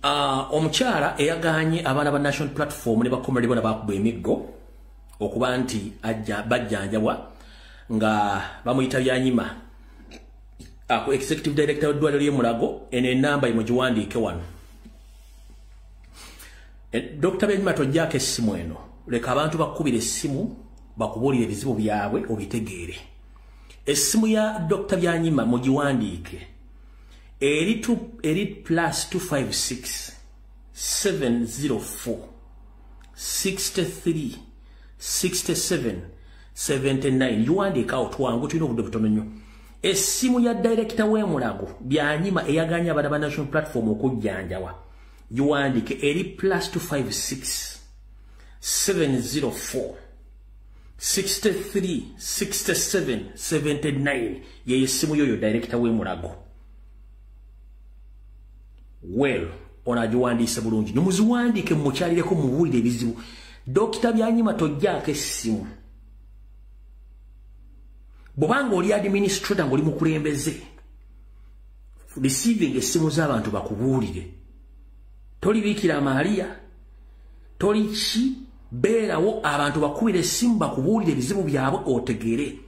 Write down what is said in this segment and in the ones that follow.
Omukyala eyaganye abaana ba National Platform ne bakomera bona bakuba emiggo okuba nti bajjanjabwa nga bamuyita Byanyima ako executive director w'eddwaliro ly'e Mulago eno enamba imugiwandiike wano. Dr. Byanyima tojjaako essimu eno, leka abantu bakubira essimu bakubuulira ebizibu byabwe obitegeere. Essimu ya Dr. Byanyima mugiwandiike eri +256 704 63 67 79. Yuwandiika awo twangu tulina obudde butono nnyo. Essimu ya director w'e Mulago Byanyima eyaganya abaana ba National Platform okujjanjawa yuwandiike eri +256 704 63 67 79 ye essimu yoyo director w'e Mulago. Well, onagiwandiise bulungi numuziwandiike mumukyalireko mubuulire ebizibu. Dr. Byanyima tojjaako essimu. Bw'obanga oli administrator ng'oli mukulembeze receiving essimu z'abantu bakubuulire, tolibiikira Maria, toli ki, beerawo abantu bakubira essimu bakubuulire ebizibu byabwe otegeere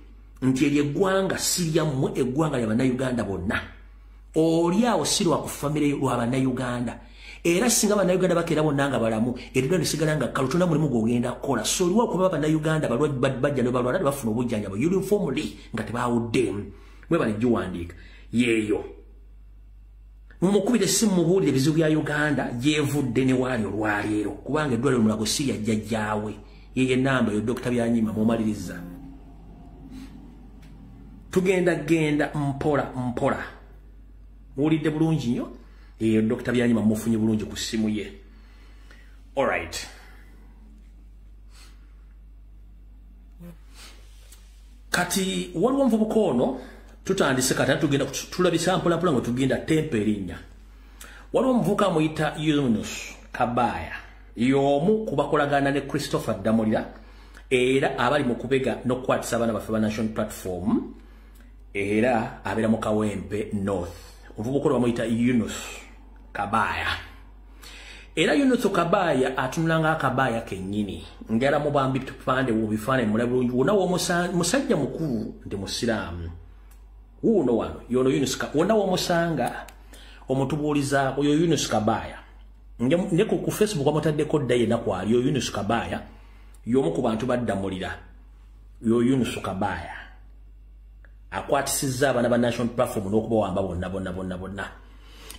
nti eryo eggwanga si lyammwe, eggwanga ly'Abannayuganda bonna. Oli awo si lwa ku famire lw'Abannayuganda. Era singa Abannayuganda bakeera bonna nga balamu, eddwaliro lisigala nga kalutona mulimu gw'ogenda kukola. So oliwo okuba Abannayuganda bajja ne balwala ne bafuna obujjanjaba uniformly nga tebaawuddeemu. Mwe baligiwandiika yeeyo. Mumukubira essimu mubuulire ebizibu bya Uganda gyevudde ne waali olwaleero, kubanga eddwaliro Mulago si yajja jjaawe. Yeeye ennamba yo Dr. Byanyima mumaliriza. Tugenda mpola mpola. Muwulidde bulungi nnyo? Yeyo Dr. Byanyima mufunye bulungi ku ssimu ye. Alright. Kati waliwo nvubuka ono tutandise kati tugenda tulabisa mpola ngo tugenda tempe erinnya. Waliwo omuvubuka amuyita Yunus Kabaya, y'omu ku bakolagana ne Christopher Damulira era abali mu kubega n'okukwatisa abaana baffe ba National Platform era abeera mu Kawempe North. Omuvubuka bamuyita Yunus Kabaya. Era Yunus Kabaya atunulanga Kabaya kennyini ngera mu bambi tupande mu bifaananyi mulabye bulungi wona musajja mukulu ndi Musiraamu. Uno wano yono Yunus wona womusanga omutubuuliza oyo Yunus Kabaya. Ne ku Facebook wamutaddeko ddaye nakwali yo Yunus Kabaya y'omu ku bantu baddamulira yo Yunus Kabaya. Akwatisizza abaana ba National Platform n'okubawamba bonna.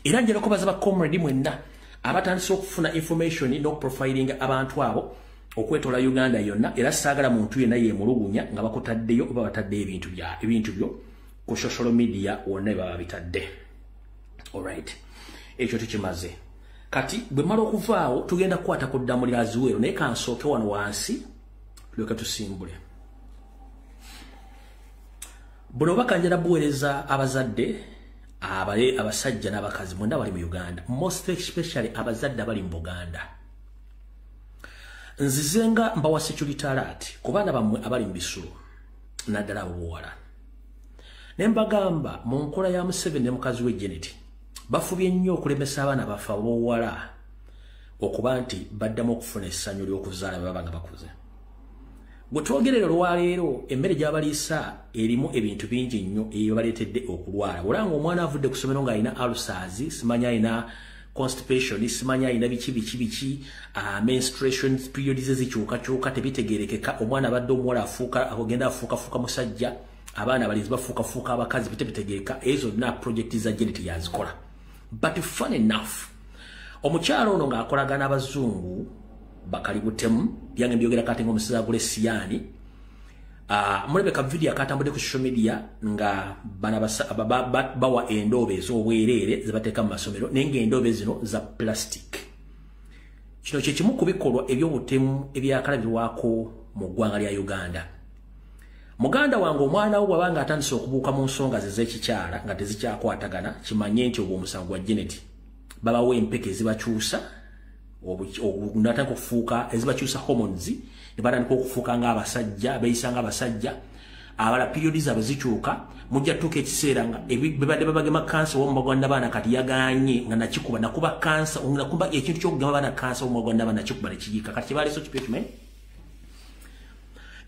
Era njera kubaza ba comrade mwenna abatandise okufuna information n'okuprofiling abantu abo okwetola Uganda yonna, era saagala muntu yenna yeemulugunya nga bakutaddeyo oba batadde ebintu byo ku social media wonna baba bitadde. Alright. Ekyo tukimaze. Kati bwe mala okuvaawo tugenda kukwata ku Damulira Azuwero naye kansooke wano wansi tulyoke tusimbule. Buno bakanjira buweereza abazadde abasajja n'abakazi mwenda bali mu Uganda, most especially abazadde abali mu Buganda. Nzizenga mbawa security alert ku baana bammwe abali mu bisulo naddala obuwala. Ne mbagamba mu nkola ya Museveni ne mukazi we Janet bafubye nnyo okulemesa abaana baffe ab'obuwala okuba nti baddamu okufuna essanyu ly'okuzaala baba nga bakuze. Bwe twogerera olwaleero emmere gy'abaliisa erimu ebintu bingi nnyo ebibaleetedde okulwala. Olanga omwana avudde ku ssomero ng'alina ulcers, simanya alina constipation, simanya alina biki menstruation periods zikyukakyuka tebitegeerekeka. Omwana abadde omuwala agenda afuukafuuka musajja, abaana abalenzi bafuukafuuka abakazi bitebitegeereka. Ezo zonna project za Janet yazikola. But fun enough, omukyalo ono ng'akolagana abazungu bakalibutemu byange byogera kati ng'omuseza agule siyani. Mulebe ka video akatambudde ku social media nga bawa endoobe ez'obwereere ze bateeka mu masomero naye ng'endoobe zino za plastic. Kino kye kimu ku bikolwa eby'obutemu ebyakalabirwako mu ggwanga lya Uganda. Muganda wange omwana wo bw'abanga atandise okubuuka mu nsonga ze z'ekikyala nga tezikyakwatagana, kimanye nti ogwo omusango gwa Janet. Babawo empeke ezibakyusa natandika okufuuka ezibakyusa hormones ne batandika okufuuka ng'abasajja, beeyisa ng'abasajja. abala periodi zaabwe zikyuka mujja tuka ekiseera nga bibadde babagema kansa w'omumwa n'abaana kati yaganye nga nakikuba nakuba kansa nakuba ekintu ky'okugema abaana kansa w'omumwa n'abaana nakikuba nekiyiika kati kyebaleese kipya kimanyi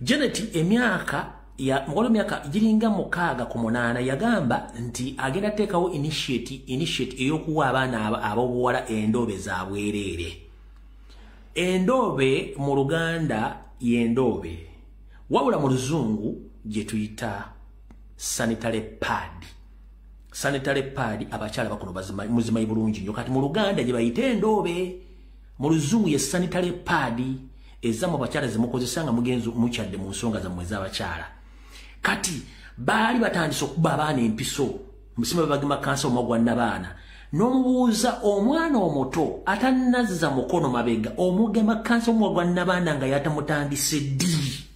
Janet emyaka ya mugolo myaka giringa 6 ku 8 yagamba nti agenda teekawo initiate eyokuwa abaana ab'obuwala endobe zaabwereere endobe mu Luganda y'endobe wabula mu Luzungu gye tuyita sanitary pad abakyala bakono muzimanyi bulungi nnyo kati mu Luganda gye bayita endobe mu Luzungu ye sanitary pad ezamu abakyala zimukozesa nga mugenzi mukyadde mu nsonga zammwe ez'abakyala kati baali batandise okuba abaana empiso musima bagema kansa omwagwa n'abaana n'omubuuza omwana omuto atannazza mukono mabega omugema kansa omwagwa n'abaana nga yatamutandise ddi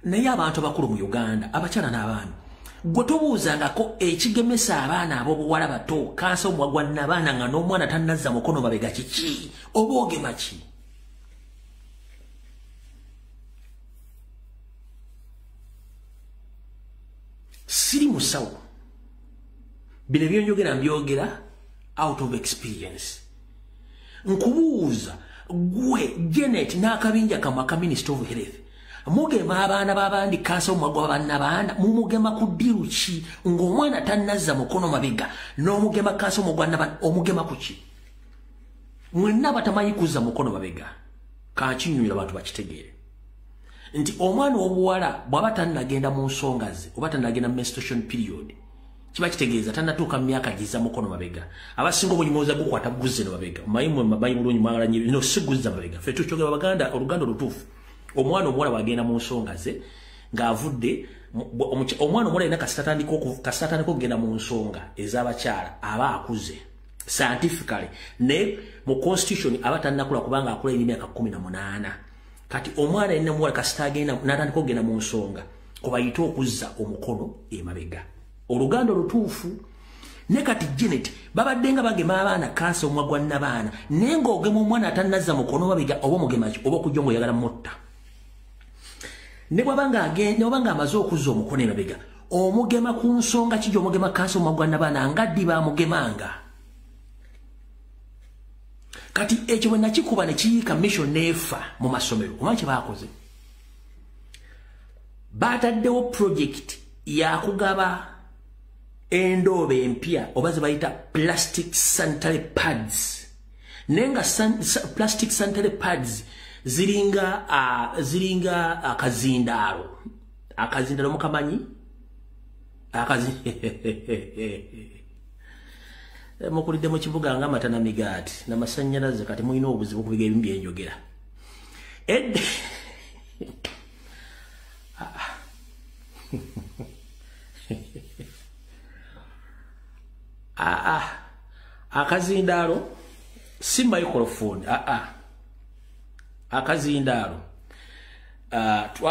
naye abantu abakulu mu Uganda abakyala n'abaana gwe tobuuzangako ekigemesa abaana ab'obuwala bato kansa omwagwa n'abaana nga n'omwana tannazza mukono mabega kiki oba ogema ki siri musawo bino byonjogera mbyogera out of experience nkubuuza gwe Janet n'akabinja kamwe aka Minister of Health mugema abaana babandi kansa omwagwa bannabaana mumugema ku ddiru ki ng'omwana tannazza mukono mabega n'omugema kansa omwagwa n'abaana omugema ku ki mwenna batamanyi kuzza mukono mabega kankinyumira abantu bakitegeere nti omwana w'obuwala bw'aba tannagenda mu nsonga ze oba tannagenda mu menstruation period kiba kitegeeza tannatuuka mu myaka giza mukono mabega abasinga obunyumooza gukwata guzze no mabega mayi bulungi mwagalanye no si guzza mabega ffe tukyogera Abaganda oluganda olutuufu omwana omuwala bw'agenda mu nsonga ze ng'avudde omwana omuwala yina kasitandika okugenda mu nsonga ez'abakyala aba akuze scientifically ne mu constitution aba tannakula kubanga akula emyaka 18 kati omwana yenna muwala kasita agenda n'atandika okugenda mu nsonga kubayita okuzza omukono emabega oluganda olutuufu ne kati Janet babadde nga bagema abaana kansa omwagwa n'abaana naye ng'ogema omwana atannazza mukono mabega oba omugema ki oba okujja ng'oyagala mutta ne bwabanga amaze okuzza omukono emabega omugema ku nsonga ki gy'omugema kansa omwagwa n'abaana nga ddi baamugemanga kati ekyo bwe nakikuba ne kiyiika mission neefa mu masomero omanyi kye baakoze baataddewo project yakugaba endobe empya oba ze bayita plastic sanitary pads naye nga plastic sanitary pads ziringa akazindaalo mukamanyi mukulidde mu kibuga nga amata na migaati n'amasannyalaze kati mulina obuzibu kubiga ebimu byenjogera akazindaalo si microphone akazindaalo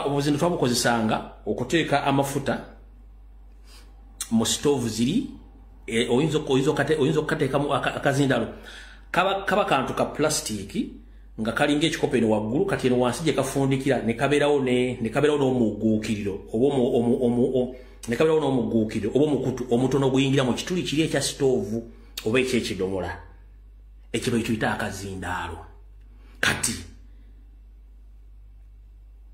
obuzindu twabukozesanga okuteeka amafuta mu stove ziri oyinza okukateekamu akazindaalo kaba kantu ka plastiki nga kalinga ekikopo eno waggulu kati eno wansi gye kafundikira ne kabeerawo n'omuguukiriro oba omukutu omutono oguyingira mu kituli kiri ekya stove oba ekyekidomola ekyo bayituyita akazindaalo kati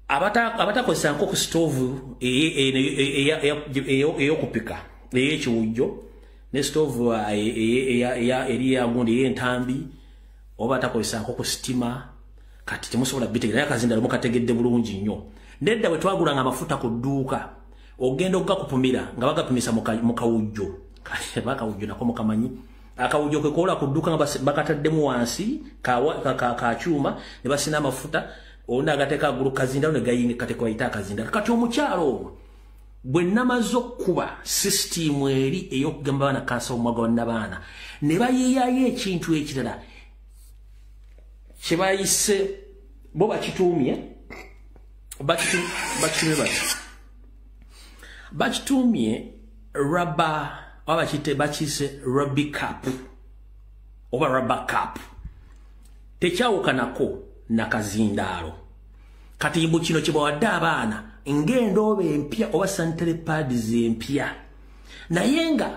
abatakozesa nko ku stove ey'okupika ey'ekiwujjo ne stove eri yagundi ey'entambi oba atakozesa nko ku sitima kati temusobola bitegeera naye akazindaalo mukategedde bulungi nnyo nedda bwe twagulanga amafuta ku dduuka ogenda okugakupumira nga bagapimisa mu kawujjo bakawujjo nako mukamanyi akawujjo ke koola ku dduuka nga bakataddemu wansi ka kyuma ne basina amafuta ona agateeka agulu kazindaalo ne gayinga kateeka bayita akazindaalo kati omukyalo bwe namaze okkuba sisitimu eri ey'okugamba baana kansa omwagwa n'abaana ne bayeeyayo ekintu ekirala kye bayise bo bakituumye rubber oba bakiyise rubber cup oba rubber cup tekyawukanako nakazindaalo kati mbu kino kibawadde abaana ng'endoobo empya oba sanitary pads empya naye nga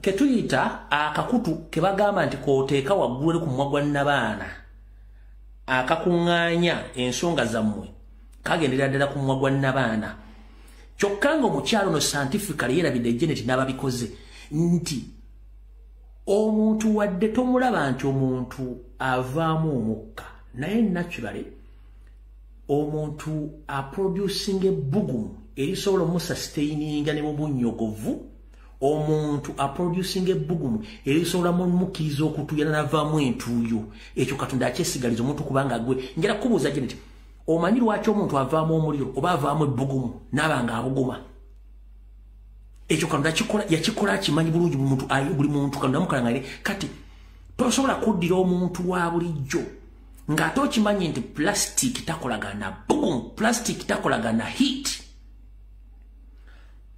ketuyita akakutu kebagamba nti kooteeka waggulu eri ku mumwa gwa nnabaana akakuŋŋaanya ensonga zammwe kagenderera ddala ku mumwa gwa nnabaana kyokka nga omukyalo no scientifically yerabidde Janet n'ababikoze nti omuntu wadde tomulaba nti omuntu avaamu omukka naye naturally omuntu aproducing ebbugumu erisobola omusustaininga ne mu bunnyogovu omuntu aproducing ebbugumu erisobola mukiriza okutuyana navaamu entuuyo ekyo Katonda akyesigaliza omuntu kubanga gwe ngera kubuuza Janet omanyi lwaki omuntu avaamu omuliro oba avaamu ebbugumu n'abanga abuguma ekyo Katonda yakikola akimanyi bulungi buli muntu Katonda mukalangalire kati tosobola kuddira omuntu wa bulijjo ng'ate okimanyi nti plastic takolagana bbugumu plastic takolagana heat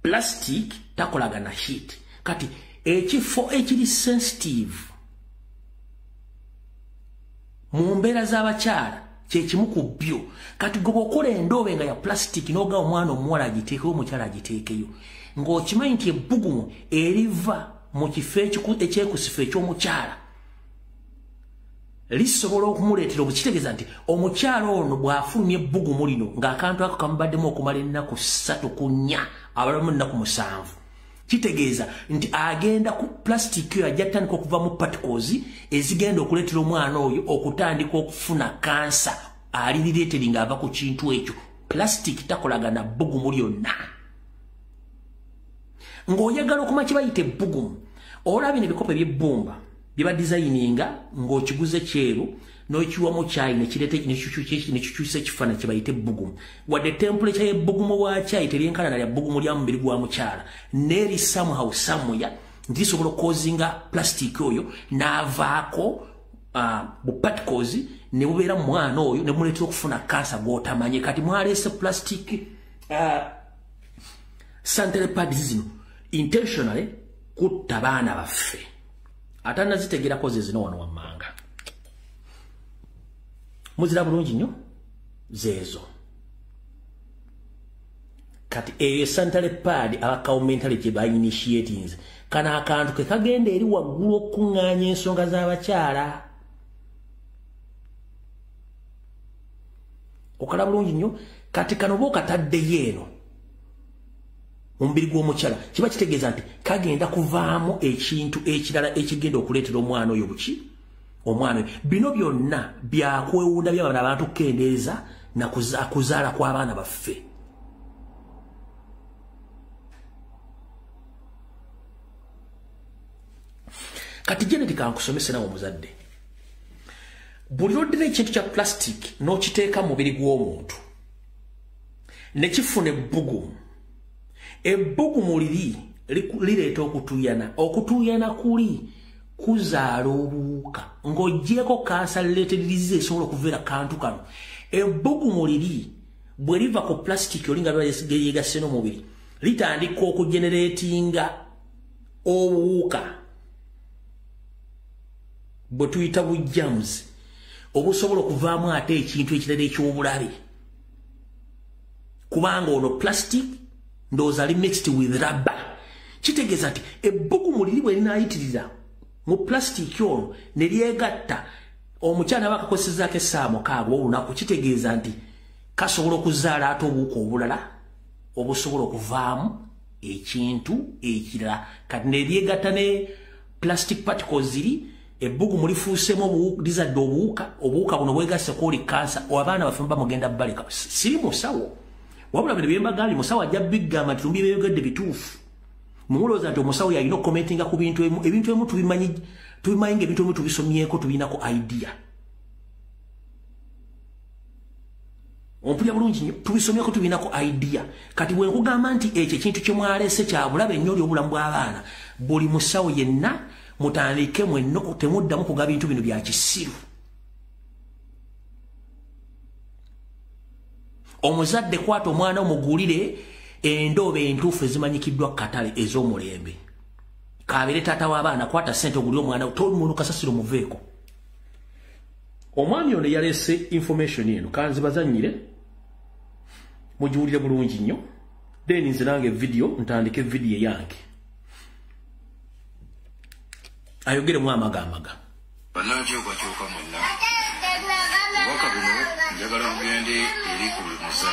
plastic takolagana heat kati ekifo ekiri sensitive mu mbeera z'abakyala kyekimu ku byo kati goba okola endoobe nga ya plastic n'oga omwana omuwala agiteekeyo omukyala agiteekeyo ng'okimanyi nti ebbugumu eriva mu kifo ekyekusifu eky'omukyala lisobola okumuleetera obukitegeeza nti omukyala ono bw'afulumya ebbugumu lino ng'akantu ako kamubaddemu okumala ennaku 3 ku 4 abalamu ennaku 7 kitegeeza nti agenda ku plastic yo ajja kutandika okuva mu particles ezigenda okuleetera omwana oyo okutandika okufuna kansa alirireeteri ng'ava ku kintu ekyo plastic takolagana bbugumu lyonna ng'oyagala okuma kibayita ebbugumu olabye n'ebikopo eby'ebbumba bye designinga ng'okiguze kyeru n'okiwamu kyayi nekikyusa ekifaananyi kye bayita ebbugumu wadde temperature y'ebbugumu bwa kyayi teryenkana lya bbugumu lya mubiri gwa mukyala n'eri somehow somewhere nti lisobola okukozinga plastic oyo n'avaako bu particles ne bubeera mu mwana oyo ne muleetera okufuna kansa gw'otamanye kati mwaleese plastic sanitary pads zino intentionally kutta baana baffe ate nazitegerako ze zino wano wammanga muzira bulungi nnyo zeezo kati eyo sanitary pad abakawumentale gye bainitiatings kana akantu ke kagenda eri waggulu okuŋŋaanya ensonga z'abakyala okala bulungi nnyo kati kano bookataddeyo eno mu mubiri gw'omukyala kiba kitegeeza nti kagenda kuvaamu ekintu ekirala ekigenda okuleetera omwana oyo buki omwana oyo bino byonna byakwewunda by'abaana abantu kukendeeza na kuzaala kw'abaana baffe kati Janet kankusomese nawe omuzadde buli loddira ekintu kya plastic n'okiteeka mu mubiri gw'omuntu ne kifuna ebbugumu ebbugumu lireeta okutuyana kuli kuzaala obuwuka ng'oggyeko kansa lireeteririza esobola okuveera kantu kano ebbugumu liri bwe liva ku plastic olinga lyeyegasse n'omubiri litandika okugeneratinga obuwuka bwe tuyita bujjamuzi obusobola okuvaamu ate ekintu ekirala eky'obulabe kubanga ono plastic ndowooza ali mixed with rubber kitegeeza nti ebbugumu liri bwe linaayitirira mu plastic ono ne lyegatta omukyala aba akakosezaako essaawa mukaaga olunaku kitegeeza nti kasobola okuzaala ate obuwuka obulala obusobola okuvaamu ekintu ekirala kati ne lyegatta ne plastic particles ziri ebbugumu lifuusemu lizadde obuwuka buno bwegasse kwoli kansa abaana baffe bamugenda baleka siri musawo wabula bino byembagambye musawo ajja biggamba nti tumbi byeyogedde bituufu mumulowooza nti omusawo yalina okukomentinga ku bintu emu tubimanyi nga ebintu emu tubisomyeko tubiinako idea ompulya bulungi nnyo tubisomyeko tubiinako idea kati bwe nkugamba nti ekyo ekintu kye mwaleese kya bulabe ennyo oli obulamu bw'abaana buli musawo yenna mutandike mwenno temuddamu kuga bintu bino bya kisiru omuzadde kwata omwana omugulire endoobe entuufu ezimanyikiddwa katale ez'omulembe kabere tata w'abaana kwata sente ogulyo omwana tomuntu kasasiro muveeko omwami ono yalese information eno kanzibazanyire mujiwulire bulungi nnyo then nze nange video ntandike video yange ayogere mu amagamaga banachoka mwenna obubaka buno njagala bugende eri ku buli musa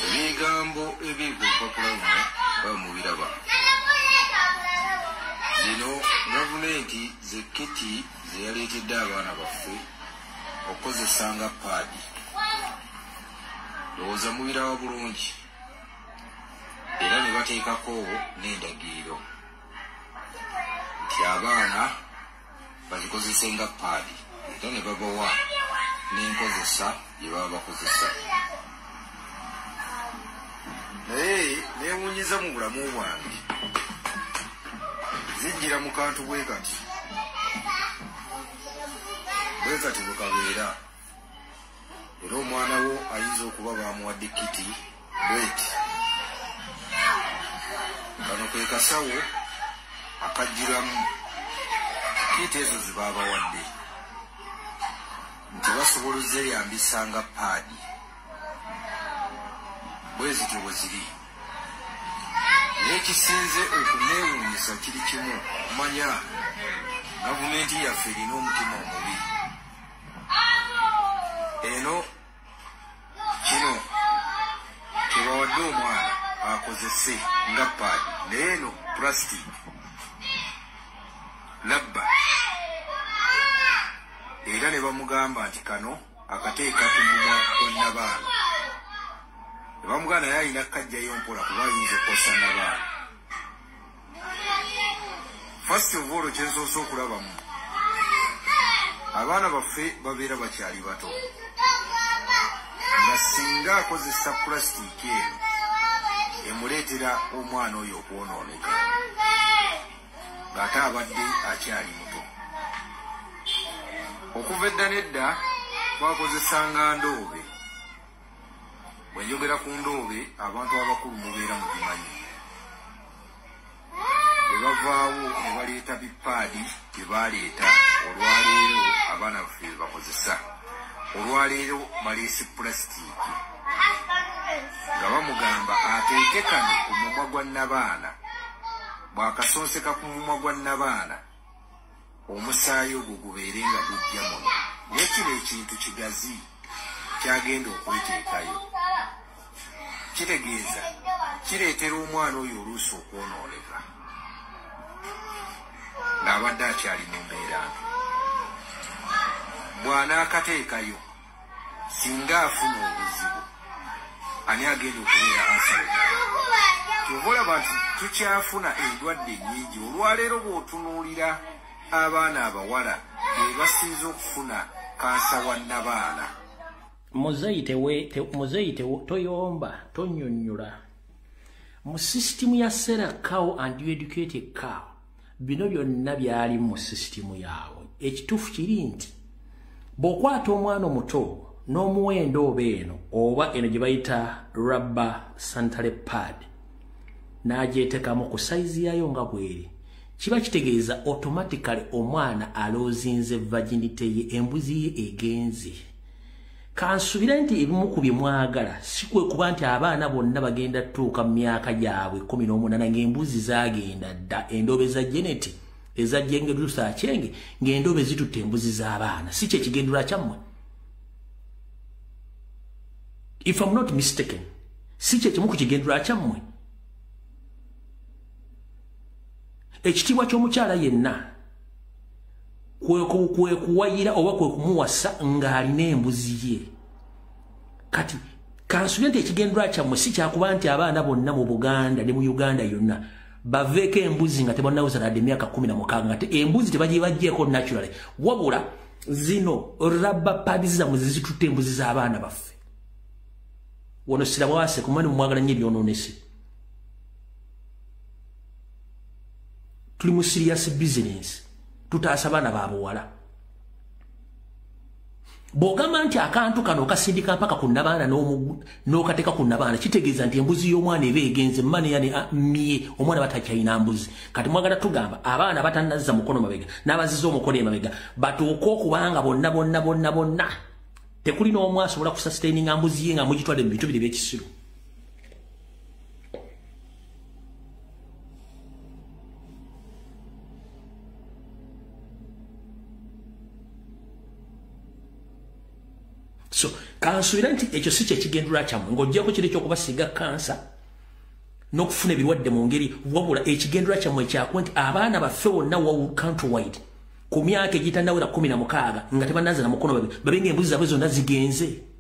ebigambo ebiri ku lupapula luno bamubiraba zino gavumenti zekiti zeyaleetedde abaana baffe okukozesanga paadi lowooza mubiraba bulungi era ne bateekako n'endagiriro nti abaana bazikozese nga paadi era ne babawa n'enkozesa gye baba bakozesa naye neewunyiza mu bulamu bwange zijjira mu kantu bwe kati bukabeera era omwana wo ayinza okuba bamuwadde kiti bweti kano ke kasawo akajjiramu kiti ezo zibabawadde nti basobola ozzeyambisa nga paadi bwe zityo bwe ziri naye kisinze okuneewuunyisa kiri kimu kumanya gavumenti yaffe erina omutima omubi eno kino tebawadde omwana akozese nga paadi naye eno plastic labba era ne bamugamba nti kano akateeka ku mumwa gwannabaana ne bamugamba naye alina kajjayo mpola kuba ayinza okukosa nabaana first of all kyensoose okulabamu abaana baffe babeera bakyali bato nga singa akozesa pulasitiiki eno emuleetera omwana oyo okwonooneka ng'ate abadde akyali muto okuva edda nedda twakozesanga ndoobe bwe njogera ku ndoobe abantu abakulu mubeera mu bimanyi bwe bavaawo ne baleeta bipaadi bye baleeta olwaleero abaana baffe be bakozesa olwaleero baleese pulasitiiki nga bamugamba ateeke kano ku mumwa gwa nnabaana bw'akasonseka ku mumwa gwa nnabaana omusaayi ogwo gubeere nga gujja muno naye kino ekintu kigazi kyagenda okweteekayo kitegeeza kireetera omwana oyo oluusi okwonooneka ng'abadde akyali mu mbeera mbi bw'anaakateekayo singa afuna obuzibu ani agenda okubeera asaleta kyova olaba nti tukyafuna endwadde nnyingi olwaleero bw'otunuulira abaana abawala be basinze okufuna kansa wa nnabaana muzeyi toyomba tonyonnyola mu sisitimu ya sera cow and you educate a cow bino byonna byali mu sisitimu yaabwe ekituufu kiri nti bw'okwata omwana omuto n'omuwenda oba eno oba eno gye bayita rubber sanitary pad n'agyeteekamu ku sayizi yayo nga bweri kiba kitegeeza automatically omwana aloozinze virginity ye embuzi ye egenze kansubira nti ebimu ku bye mwagala si kwe kuba nti abaana bonna bagenda tuuka mu myaka gyabwe 18 ng'embuzi zagenda dda endobe za geneti ezajjenge lusa akyenge ng'endobe zitutte embuzi z'abaana si kye kigendera kyammwe if I'm not mistaken si kye kimu ku kigendera kyammwe ekitiibwa ky'omukyala yenna kwe kuwayira oba kwe kumuwasa ng'alina embuzi ye kati kansubye nti ekigendera kyammwe si kyakuba nti abaana bonna mu Buganda ne mu Uganda yonna baveeko embuzi nga tebannawuza ladde emyaka 16 nga embuzi tebagibaggyeko naturally wabula zino rubber pads zammwe zitutte embuzi z'abaana baffe wono sirabwase kumani mumwagala nnyo ebyonoonese tuli mu serious business tutaasa baana babuwala bw'ogamba nti akantu kano okasindika mpaka ku nnabaana n'okateeka ku nnabaana kitegeeza nti embuzi y'omwana eba egenze mmane yani mye omwana batakyalina mbuzi kati mwagala tugamba abaana batannazza mukono mabega n'abaziza omukono emabega batuuke okubanga bonna tekuli n'omu asobola kusustaininga mbuzi ye nga mugitwadde mu bintu biri by'ekisiru. So, kansuira nti ekyo si kye kigendera kyammwe ng'oggyako kiri ky'okubasiiga kansa n'okufuna ebirwadde mu ngeri wabula ekigendera kyammwe ekyakuba nti abaana baffe wonna countrywide ku myaka egitannawera 16 nga tebannaza na mukono babe ng'embuzi zaabwe zonna zigenze.